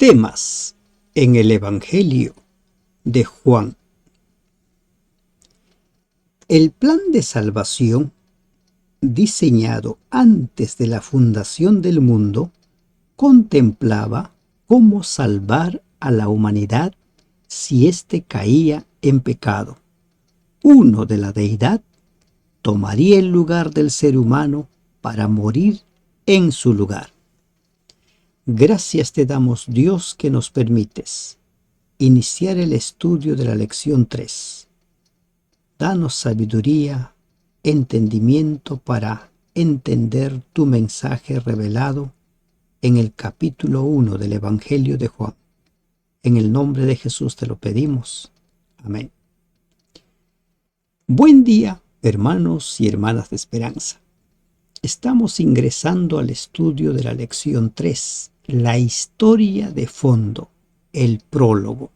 Temas en el Evangelio de Juan. El plan de salvación, diseñado antes de la fundación del mundo, contemplaba cómo salvar a la humanidad si éste caía en pecado. Uno de la deidad tomaría el lugar del ser humano para morir en su lugar. Gracias te damos, Dios, que nos permites iniciar el estudio de la lección 3. Danos sabiduría, entendimiento para entender tu mensaje revelado en el capítulo 1 del Evangelio de Juan. En el nombre de Jesús te lo pedimos. Amén. Buen día, hermanos y hermanas de esperanza. Estamos ingresando al estudio de la lección 3, la historia de fondo, el prólogo.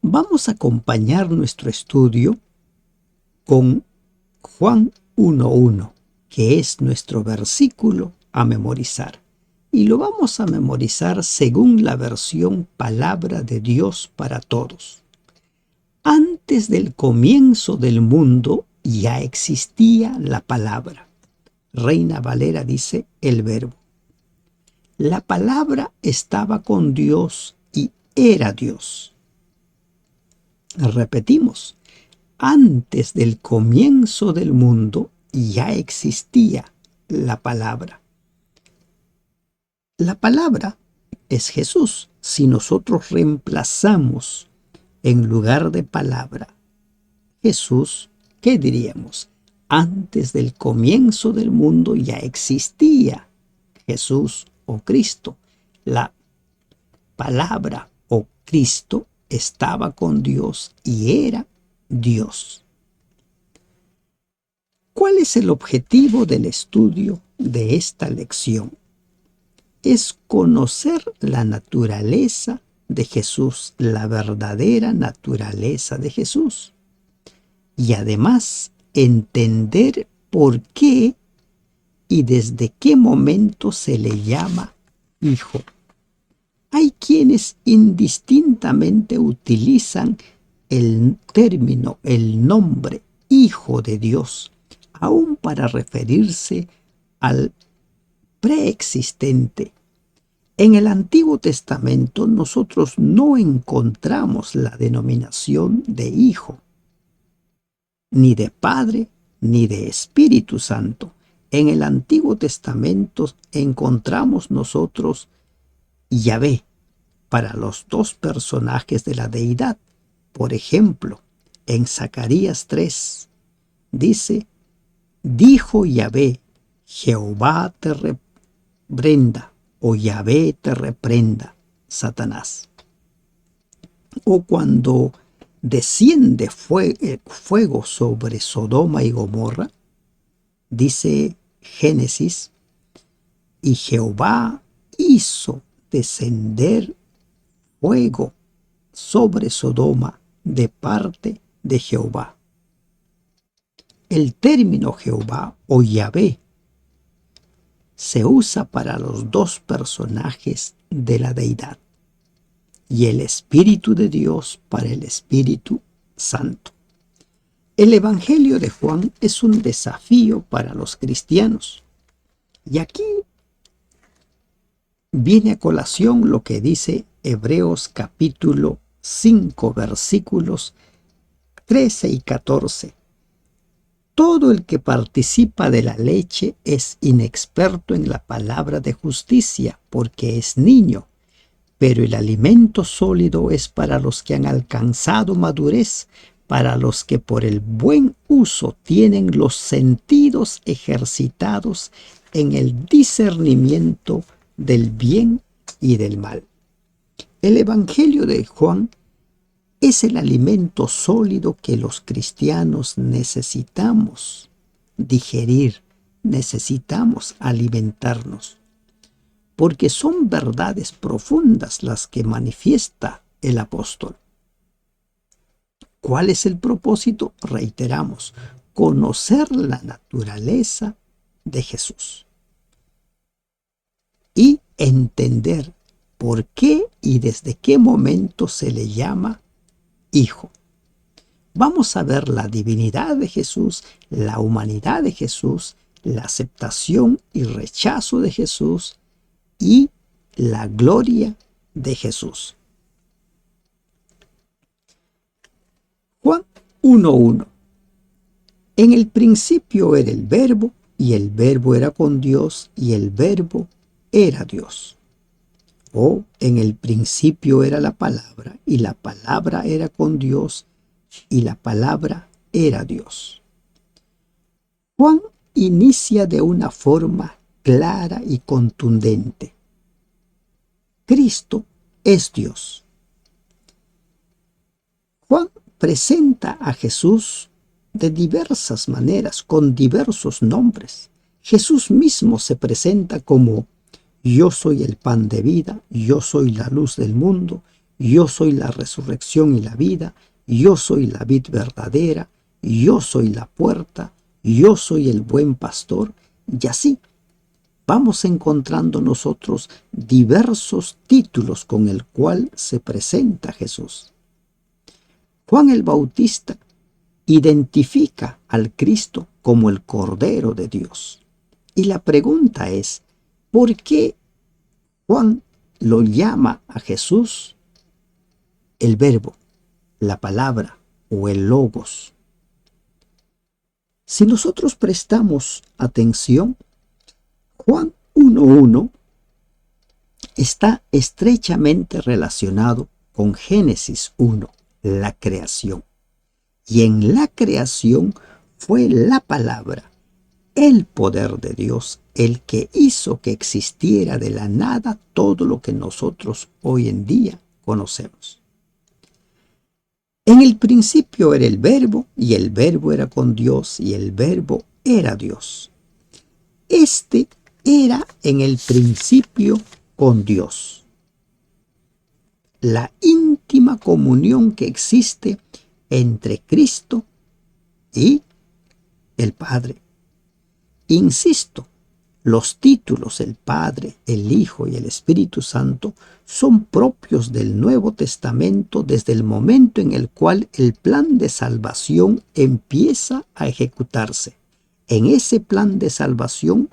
Vamos a acompañar nuestro estudio con Juan 1:1, que es nuestro versículo a memorizar. Y lo vamos a memorizar según la versión Palabra de Dios para Todos. Antes del comienzo del mundo ya existía la palabra. Reina Valera dice el verbo. La palabra estaba con Dios y era Dios. Repetimos, antes del comienzo del mundo ya existía la palabra. La palabra es Jesús. Si nosotros reemplazamos en lugar de palabra Jesús, ¿qué diríamos? Antes del comienzo del mundo ya existía Jesús o Cristo. La palabra o Cristo estaba con Dios y era Dios. ¿Cuál es el objetivo del estudio de esta lección? Es conocer la naturaleza de Jesús, la verdadera naturaleza de Jesús. Y además entender por qué y desde qué momento se le llama hijo. Hay quienes indistintamente utilizan el término, el nombre Hijo de Dios, aún para referirse al preexistente. En el Antiguo Testamento nosotros no encontramos la denominación de Hijo, ni de Padre, ni de Espíritu Santo. En el Antiguo Testamento encontramos nosotros Yahvé para los dos personajes de la deidad. Por ejemplo, en Zacarías 3 dice: dijo Yahvé, Jehová te reprenda, o Yahvé te reprenda, Satanás. O cuando desciende fuego sobre Sodoma y Gomorra, dice Génesis, y Jehová hizo descender fuego sobre Sodoma de parte de Jehová. El término Jehová o Yahvé se usa para los dos personajes de la deidad y el Espíritu de Dios para el Espíritu Santo. El Evangelio de Juan es un desafío para los cristianos. Y aquí viene a colación lo que dice Hebreos capítulo 5, versículos 13 y 14. Todo el que participa de la leche es inexperto en la palabra de justicia, porque es niño. Pero el alimento sólido es para los que han alcanzado madurez, para los que por el buen uso tienen los sentidos ejercitados en el discernimiento del bien y del mal. El Evangelio de Juan es el alimento sólido que los cristianos necesitamos digerir, necesitamos alimentarnos, porque son verdades profundas las que manifiesta el apóstol. ¿Cuál es el propósito? Reiteramos, conocer la naturaleza de Jesús. y entender por qué y desde qué momento se le llama Hijo. Vamos a ver la divinidad de Jesús, la humanidad de Jesús, la aceptación y rechazo de Jesús y la gloria de Jesús. Juan 1:1. En el principio era el Verbo, y el Verbo era con Dios, y el Verbo era Dios. O en el principio era la palabra, y la palabra era con Dios, y la palabra era Dios. Juan inicia de una forma clara y contundente. Cristo es Dios. Juan presenta a Jesús de diversas maneras, con diversos nombres. Jesús mismo se presenta como: yo soy el pan de vida, yo soy la luz del mundo, yo soy la resurrección y la vida, yo soy la vid verdadera, yo soy la puerta, yo soy el buen pastor. Y así vamos encontrando nosotros diversos títulos con el cual se presenta Jesús. Juan el Bautista identifica al Cristo como el Cordero de Dios. Y la pregunta es, ¿por qué Juan lo llama a Jesús el Verbo, la palabra o el Logos? Si nosotros prestamos atención, Juan 1:1 está estrechamente relacionado con Génesis 1, la creación. Y en la creación fue la palabra, el poder de Dios, el que hizo que existiera de la nada todo lo que nosotros hoy en día conocemos. En el principio era el Verbo, y el Verbo era con Dios, y el Verbo era Dios. Este era en el principio con Dios. La íntima comunión que existe entre Cristo y el Padre. Insisto, los títulos el Padre, el Hijo y el Espíritu Santo son propios del Nuevo Testamento desde el momento en el cual el plan de salvación empieza a ejecutarse. En ese plan de salvación,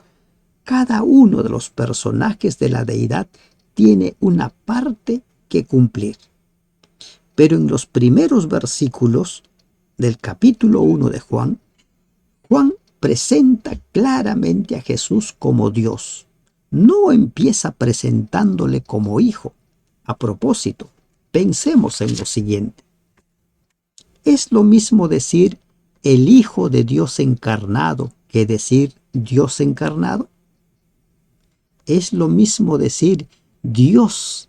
cada uno de los personajes de la deidad tiene una parte que cumplir. Pero en los primeros versículos del capítulo 1 de Juan, Juan presenta claramente a Jesús como Dios. No empieza presentándole como hijo. A propósito, pensemos en lo siguiente. ¿Es lo mismo decir el Hijo de Dios encarnado que decir Dios encarnado? ¿Es lo mismo decir Dios,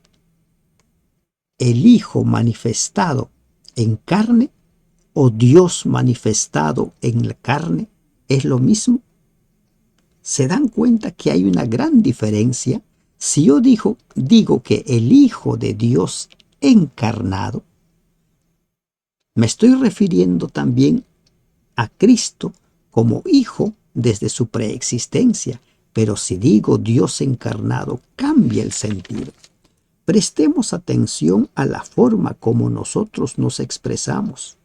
el Hijo manifestado en carne, o Dios manifestado en la carne? ¿Es lo mismo? ¿Se dan cuenta que hay una gran diferencia? Si yo digo que el Hijo de Dios encarnado, me estoy refiriendo también a Cristo como Hijo desde su preexistencia. Pero si digo Dios encarnado, cambia el sentido. Prestemos atención a la forma como nosotros nos expresamos.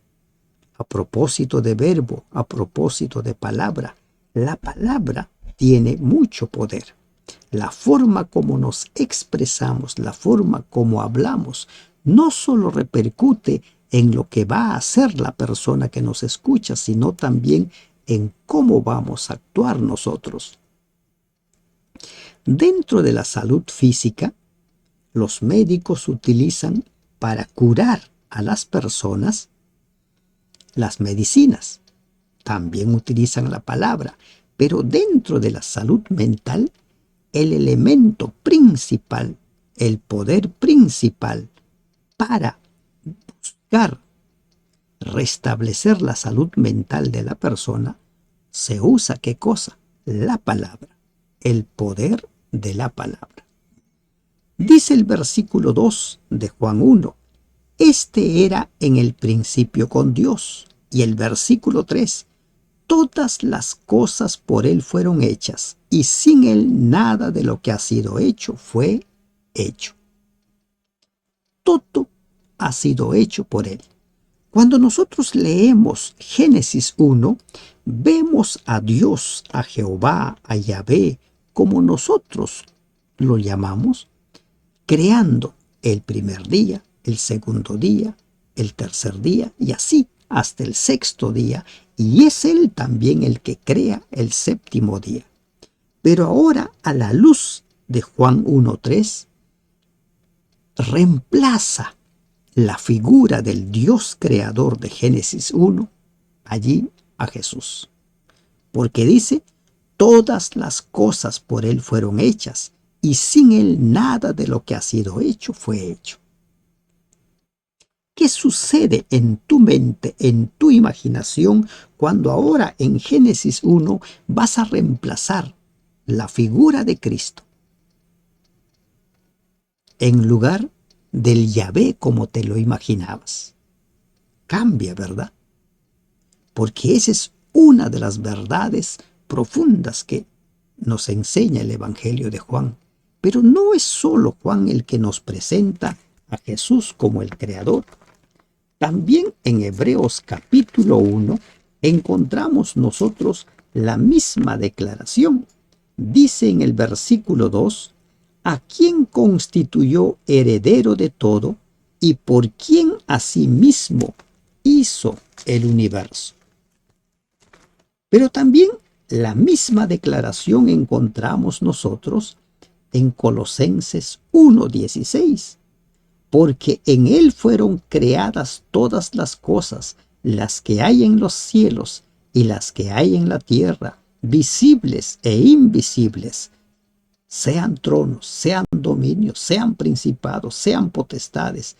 A propósito de verbo, a propósito de palabra, la palabra tiene mucho poder. La forma como nos expresamos, la forma como hablamos, no solo repercute en lo que va a hacer la persona que nos escucha, sino también en cómo vamos a actuar nosotros. Dentro de la salud física, los médicos utilizan para curar a las personas las medicinas. También utilizan la palabra, pero dentro de la salud mental, el elemento principal, el poder principal para buscar restablecer la salud mental de la persona, se usa ¿qué cosa? La palabra, el poder de la palabra. Dice el versículo 2 de Juan 1, este era en el principio con Dios. Y el versículo 3, todas las cosas por él fueron hechas, y sin él nada de lo que ha sido hecho fue hecho. Todo ha sido hecho por él. Cuando nosotros leemos Génesis 1, vemos a Dios, a Jehová, a Yahvé, como nosotros lo llamamos, creando el primer día, el segundo día, el tercer día y así hasta el sexto día, y es Él también el que crea el séptimo día. Pero ahora, a la luz de Juan 1:3, reemplaza la figura del Dios creador de Génesis 1 allí a Jesús. Porque dice, todas las cosas por Él fueron hechas, y sin Él nada de lo que ha sido hecho fue hecho. ¿Qué sucede en tu mente, en tu imaginación, cuando ahora en Génesis 1 vas a reemplazar la figura de Cristo en lugar del Yahvé como te lo imaginabas? Cambia, ¿verdad? Porque esa es una de las verdades profundas que nos enseña el Evangelio de Juan. Pero no es solo Juan el que nos presenta a Jesús como el Creador. También en Hebreos capítulo 1 encontramos nosotros la misma declaración. Dice en el versículo 2, a quien constituyó heredero de todo y por quien asimismo hizo el universo. Pero también la misma declaración encontramos nosotros en Colosenses 1:16, porque en Él fueron creadas todas las cosas, las que hay en los cielos y las que hay en la tierra, visibles e invisibles, sean tronos, sean dominios, sean principados, sean potestades.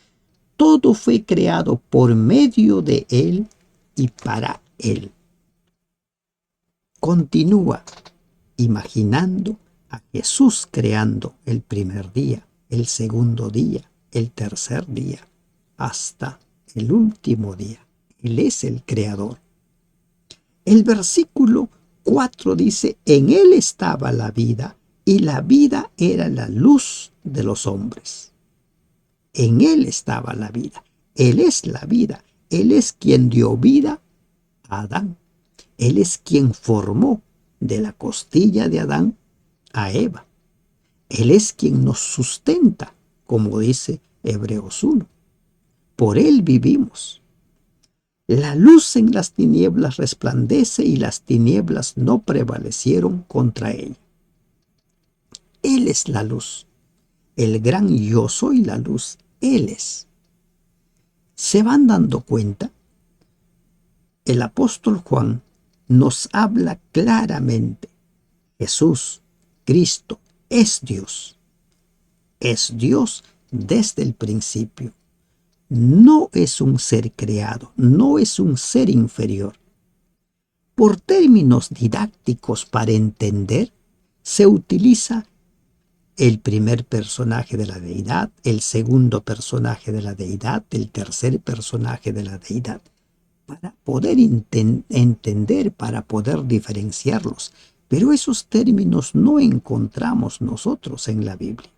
Todo fue creado por medio de Él y para Él. Continúa imaginando a Jesús creando el primer día, el segundo día, el tercer día, hasta el último día. Él es el creador. El versículo 4 dice, en Él estaba la vida y la vida era la luz de los hombres. En Él estaba la vida. Él es la vida. Él es quien dio vida a Adán. Él es quien formó de la costilla de Adán a Eva. Él es quien nos sustenta, como dice Hebreos 1. Por Él vivimos. La luz en las tinieblas resplandece y las tinieblas no prevalecieron contra ella. Él es la luz. El gran yo soy la luz. Él es. ¿Se van dando cuenta? El apóstol Juan nos habla claramente. Jesús, Cristo, es Dios. Es Dios desde el principio. No es un ser creado, no es un ser inferior. Por términos didácticos para entender, se utiliza el primer personaje de la deidad, el segundo personaje de la deidad, el tercer personaje de la deidad, para poder entender, para poder diferenciarlos. Pero esos términos no encontramos nosotros en la Biblia.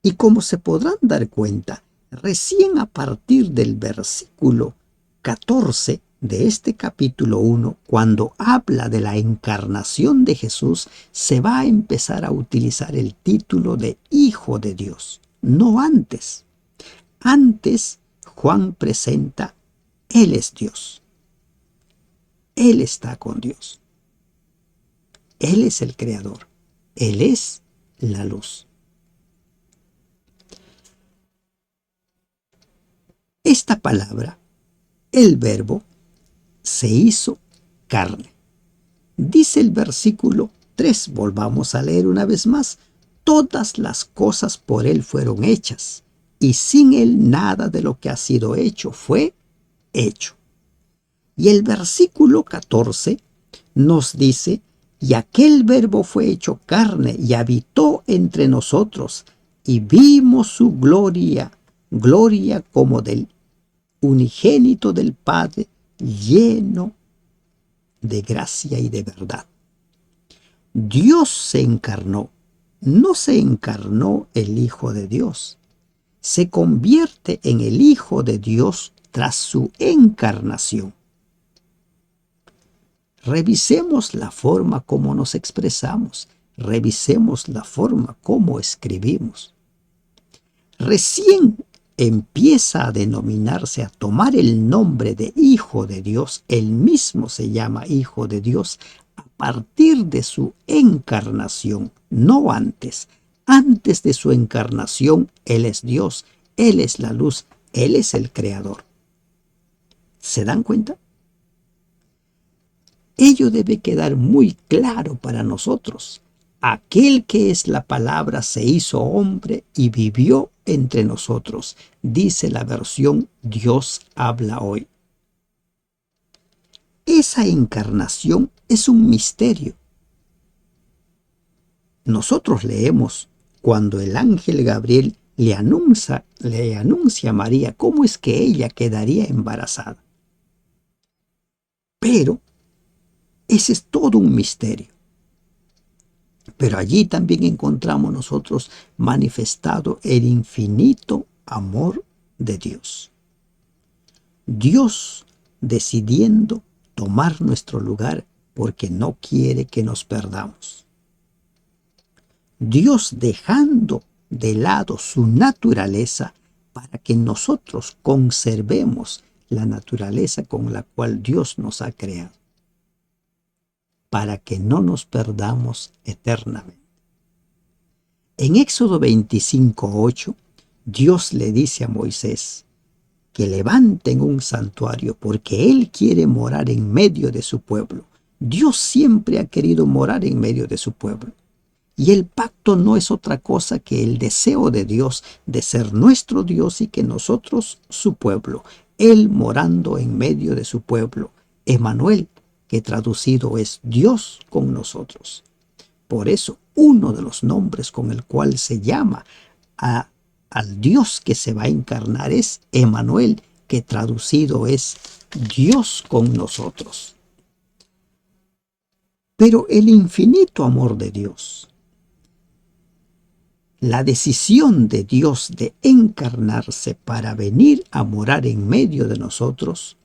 Y como se podrán dar cuenta, recién a partir del versículo 14 de este capítulo 1, cuando habla de la encarnación de Jesús, se va a empezar a utilizar el título de Hijo de Dios, no antes. Antes, Juan presenta, Él es Dios. Él está con Dios. Él es el Creador. Él es la luz. Esta palabra, el verbo, se hizo carne. Dice el versículo 3, volvamos a leer una vez más, todas las cosas por Él fueron hechas, y sin Él nada de lo que ha sido hecho fue hecho. Y el versículo 14 nos dice, y aquel verbo fue hecho carne y habitó entre nosotros, y vimos su gloria, gloria como del unigénito del Padre, lleno de gracia y de verdad. Dios se encarnó. No se encarnó el Hijo de Dios. Se convierte en el Hijo de Dios tras su encarnación. Revisemos la forma como nos expresamos. Revisemos la forma como escribimos. Recién empieza a denominarse, a tomar el nombre de Hijo de Dios. Él mismo se llama Hijo de Dios a partir de su encarnación, no antes. Antes de su encarnación, Él es Dios, Él es la luz, Él es el Creador. ¿Se dan cuenta? Ello debe quedar muy claro para nosotros. Aquel que es la palabra se hizo hombre y vivió entre nosotros, dice la versión Dios habla hoy. Esa encarnación es un misterio. Nosotros leemos cuando el ángel Gabriel le anuncia a María cómo es que ella quedaría embarazada. Pero ese es todo un misterio. Pero allí también encontramos nosotros manifestado el infinito amor de Dios. Dios decidiendo tomar nuestro lugar porque no quiere que nos perdamos. Dios dejando de lado su naturaleza para que nosotros conservemos la naturaleza con la cual Dios nos ha creado, para que no nos perdamos eternamente. En Éxodo 25:8, Dios le dice a Moisés que levanten un santuario porque Él quiere morar en medio de su pueblo. Dios siempre ha querido morar en medio de su pueblo. Y el pacto no es otra cosa que el deseo de Dios de ser nuestro Dios y que nosotros su pueblo, Él morando en medio de su pueblo. Emmanuel, que traducido es Dios con nosotros. Por eso, uno de los nombres con el cual se llama al Dios que se va a encarnar es Emmanuel, que traducido es Dios con nosotros. Pero el infinito amor de Dios, la decisión de Dios de encarnarse para venir a morar en medio de nosotros,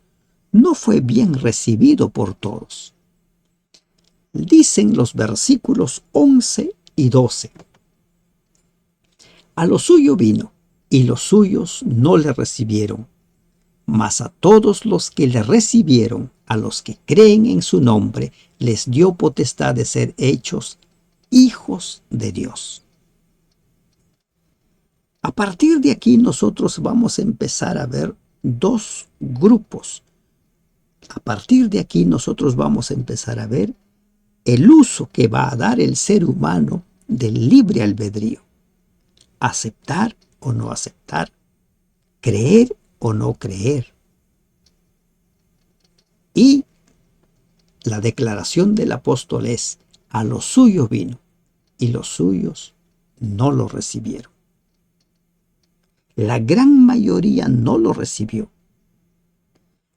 no fue bien recibido por todos. Dicen los versículos 11 y 12. A lo suyo vino, y los suyos no le recibieron. Mas a todos los que le recibieron, a los que creen en su nombre, les dio potestad de ser hechos hijos de Dios. A partir de aquí nosotros vamos a empezar a ver dos grupos. A partir de aquí nosotros vamos a empezar a ver el uso que va a dar el ser humano del libre albedrío. Aceptar o no aceptar, creer o no creer. Y la declaración del apóstol es: a lo suyo vino y los suyos no lo recibieron. La gran mayoría no lo recibió.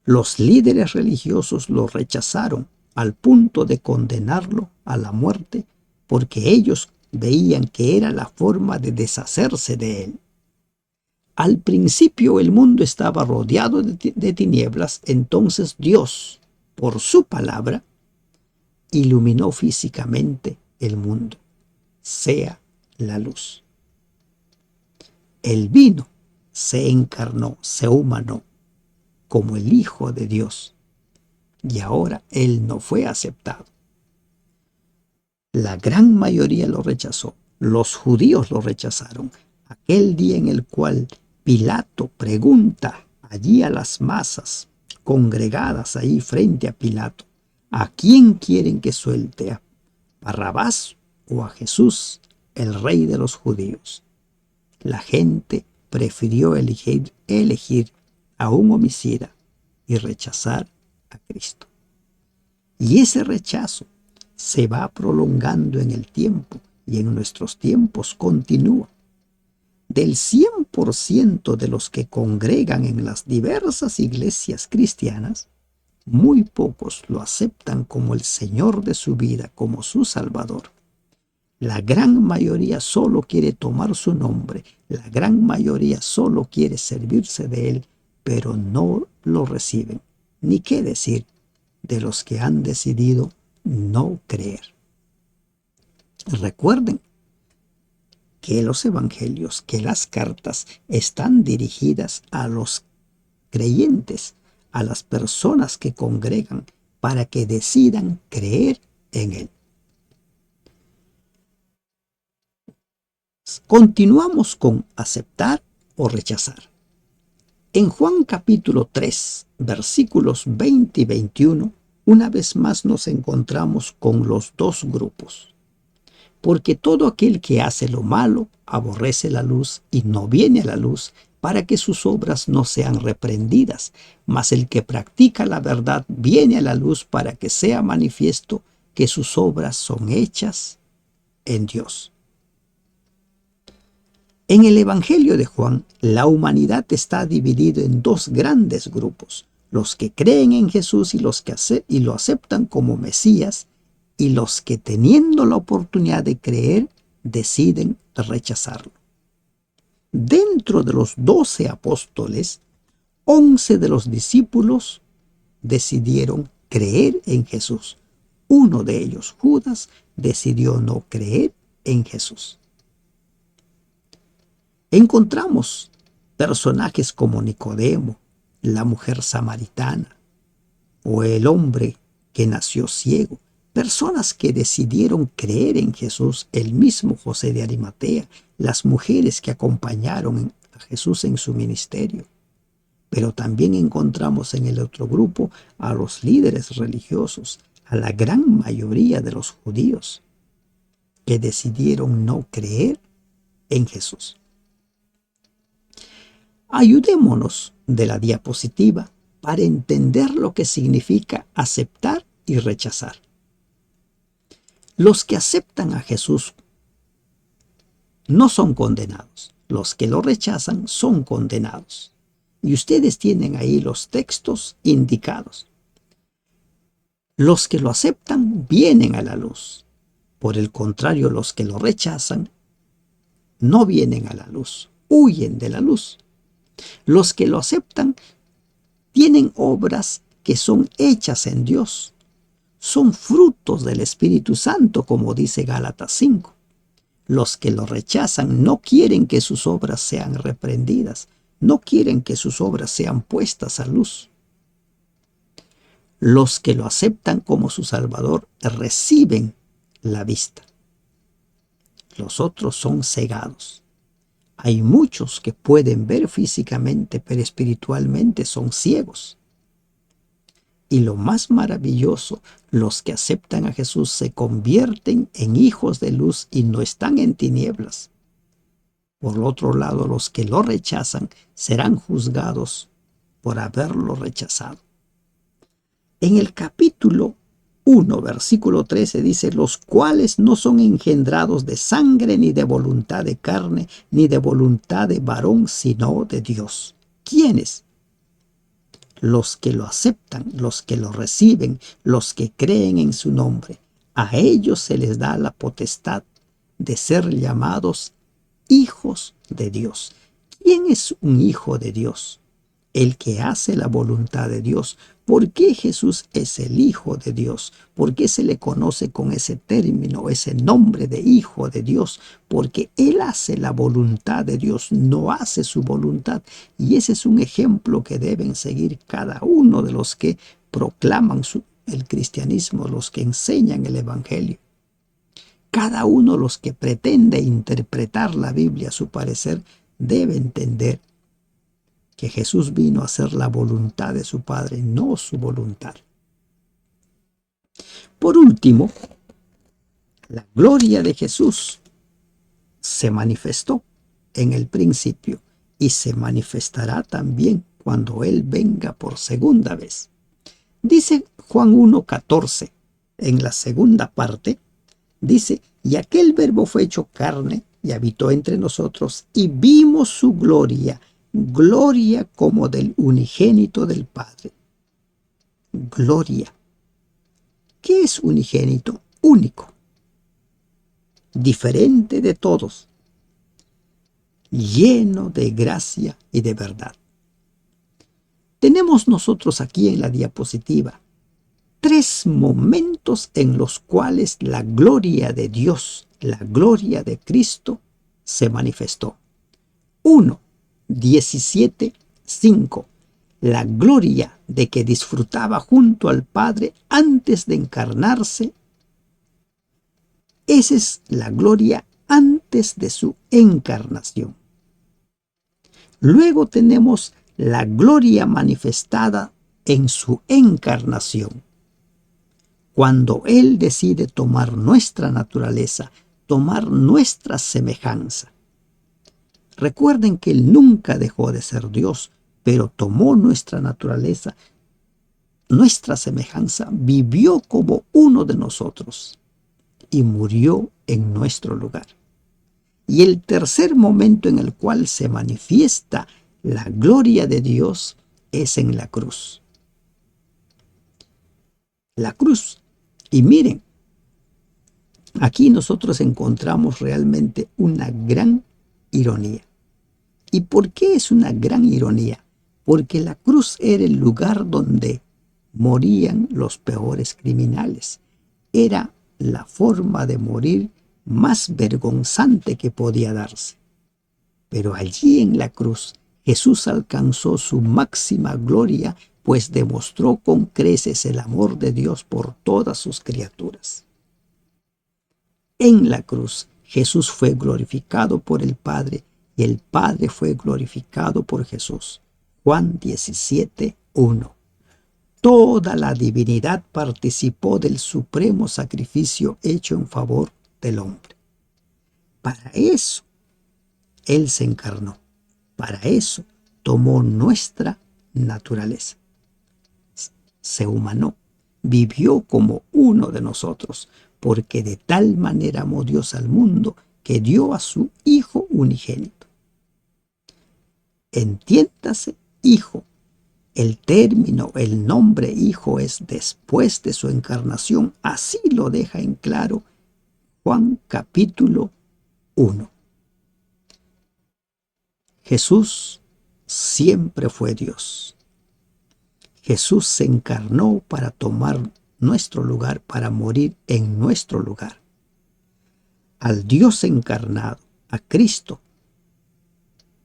Los líderes religiosos lo rechazaron al punto de condenarlo a la muerte porque ellos veían que era la forma de deshacerse de él. Al principio el mundo estaba rodeado de tinieblas, entonces Dios, por su palabra, iluminó físicamente el mundo. Sea la luz. Él vino, se encarnó, se humanó como el Hijo de Dios. Y ahora Él no fue aceptado. La gran mayoría lo rechazó. Los judíos lo rechazaron. Aquel día en el cual Pilato pregunta allí a las masas congregadas ahí frente a Pilato: ¿a quién quieren que suelte? ¿A Barrabás o a Jesús, el rey de los judíos? La gente prefirió elegir a un homicida y rechazar a Cristo. Y ese rechazo se va prolongando en el tiempo y en nuestros tiempos continúa. Del 100% de los que congregan en las diversas iglesias cristianas, Muy pocos lo aceptan como el Señor de su vida, como su Salvador. La gran mayoría solo quiere tomar su nombre, la gran mayoría solo quiere servirse de Él, pero no lo reciben. Ni qué decir de los que han decidido no creer. Recuerden que los evangelios, que las cartas están dirigidas a los creyentes, a las personas que congregan, para que decidan creer en Él. Continuamos con aceptar o rechazar. En Juan capítulo 3, versículos 20 y 21, una vez más nos encontramos con los dos grupos. Porque todo aquel que hace lo malo aborrece la luz y no viene a la luz para que sus obras no sean reprendidas, mas el que practica la verdad viene a la luz para que sea manifiesto que sus obras son hechas en Dios. En el Evangelio de Juan, la humanidad está dividida en dos grandes grupos: los que creen en Jesús y los que lo aceptan como Mesías, y los que, teniendo la oportunidad de creer, deciden rechazarlo. Dentro de los 12 apóstoles, 11 de los discípulos decidieron creer en Jesús. Uno de ellos, Judas, decidió no creer en Jesús. Encontramos personajes como Nicodemo, la mujer samaritana, o el hombre que nació ciego, personas que decidieron creer en Jesús, el mismo José de Arimatea, las mujeres que acompañaron a Jesús en su ministerio. Pero también encontramos en el otro grupo a los líderes religiosos, a la gran mayoría de los judíos, que decidieron no creer en Jesús. Ayudémonos de la diapositiva para entender lo que significa aceptar y rechazar. Los que aceptan a Jesús no son condenados. Los que lo rechazan son condenados. Y ustedes tienen ahí los textos indicados. Los que lo aceptan vienen a la luz. Por el contrario, los que lo rechazan no vienen a la luz, huyen de la luz. Los que lo aceptan tienen obras que son hechas en Dios. Son frutos del Espíritu Santo, como dice Gálatas 5. Los que lo rechazan no quieren que sus obras sean reprendidas, no quieren que sus obras sean puestas a luz. Los que lo aceptan como su Salvador reciben la vista. Los otros son cegados. Hay muchos que pueden ver físicamente, pero espiritualmente son ciegos. Y lo más maravilloso, los que aceptan a Jesús se convierten en hijos de luz y no están en tinieblas. Por otro lado, los que lo rechazan serán juzgados por haberlo rechazado. En el capítulo 1, versículo 13 dice: los cuales no son engendrados de sangre, ni de voluntad de carne, ni de voluntad de varón, sino de Dios. ¿Quiénes? Los que lo aceptan, los que lo reciben, los que creen en su nombre. A ellos se les da la potestad de ser llamados hijos de Dios. ¿Quién es un hijo de Dios? El que hace la voluntad de Dios. ¿Por qué Jesús es el Hijo de Dios? ¿Por qué se le conoce con ese término, ese nombre de Hijo de Dios? Porque Él hace la voluntad de Dios, no hace su voluntad. Y ese es un ejemplo que deben seguir cada uno de los que proclaman el cristianismo, los que enseñan el Evangelio. Cada uno de los que pretende interpretar la Biblia a su parecer debe entender que Jesús vino a hacer la voluntad de su Padre, no su voluntad. Por último, la gloria de Jesús se manifestó en el principio y se manifestará también cuando Él venga por segunda vez. Dice Juan 1:14, en la segunda parte, dice: y aquel Verbo fue hecho carne y habitó entre nosotros, y vimos su gloria, gloria como del unigénito del Padre, gloria. ¿Qué es unigénito? Único, diferente de todos, lleno de gracia y de verdad. Tenemos nosotros aquí en la diapositiva 3 momentos en los cuales la gloria de Dios, la gloria de Cristo, se manifestó. 1, 17:5. La gloria de que disfrutaba junto al Padre antes de encarnarse. Esa es la gloria antes de su encarnación. Luego tenemos la gloria manifestada en su encarnación, cuando Él decide tomar nuestra naturaleza, tomar nuestra semejanza. Recuerden que Él nunca dejó de ser Dios, pero tomó nuestra naturaleza, nuestra semejanza, vivió como uno de nosotros y murió en nuestro lugar. Y el tercer momento en el cual se manifiesta la gloria de Dios es en la cruz. La cruz. Y miren, aquí nosotros encontramos realmente una gran ironía. ¿Y por qué es una gran ironía? Porque la cruz era el lugar donde morían los peores criminales. Era la forma de morir más vergonzante que podía darse. Pero allí en la cruz Jesús alcanzó su máxima gloria, pues demostró con creces el amor de Dios por todas sus criaturas. En la cruz Jesús fue glorificado por el Padre y el Padre fue glorificado por Jesús. Juan 17:1. Toda la divinidad participó del supremo sacrificio hecho en favor del hombre. Para eso Él se encarnó. Para eso tomó nuestra naturaleza. Se humanó, vivió como uno de nosotros, porque de tal manera amó Dios al mundo que dio a su Hijo unigénito. Entiéndase, Hijo. El término, el nombre Hijo es después de su encarnación. Así lo deja en claro Juan capítulo 1. Jesús siempre fue Dios. Jesús se encarnó para tomar nuestro lugar, para morir en nuestro lugar. Al Dios encarnado, a Cristo,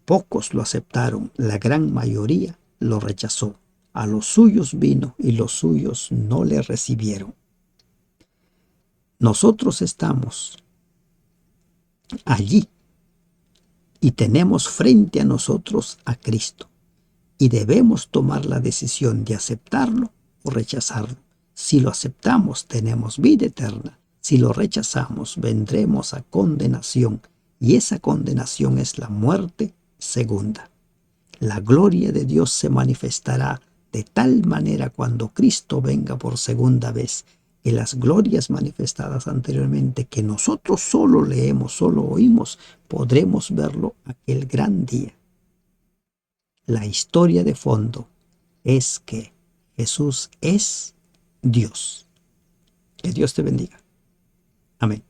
pocos lo aceptaron, la gran mayoría lo rechazó. A los suyos vino y los suyos no le recibieron. Nosotros estamos allí y tenemos frente a nosotros a Cristo y debemos tomar la decisión de aceptarlo o rechazarlo. Si lo aceptamos, tenemos vida eterna. Si lo rechazamos, vendremos a condenación, y esa condenación es la muerte segunda. La gloria de Dios se manifestará de tal manera cuando Cristo venga por segunda vez, que las glorias manifestadas anteriormente, que nosotros solo leemos, solo oímos, podremos verlo aquel gran día. La historia de fondo es que Jesús es Dios. Que Dios te bendiga. Amén.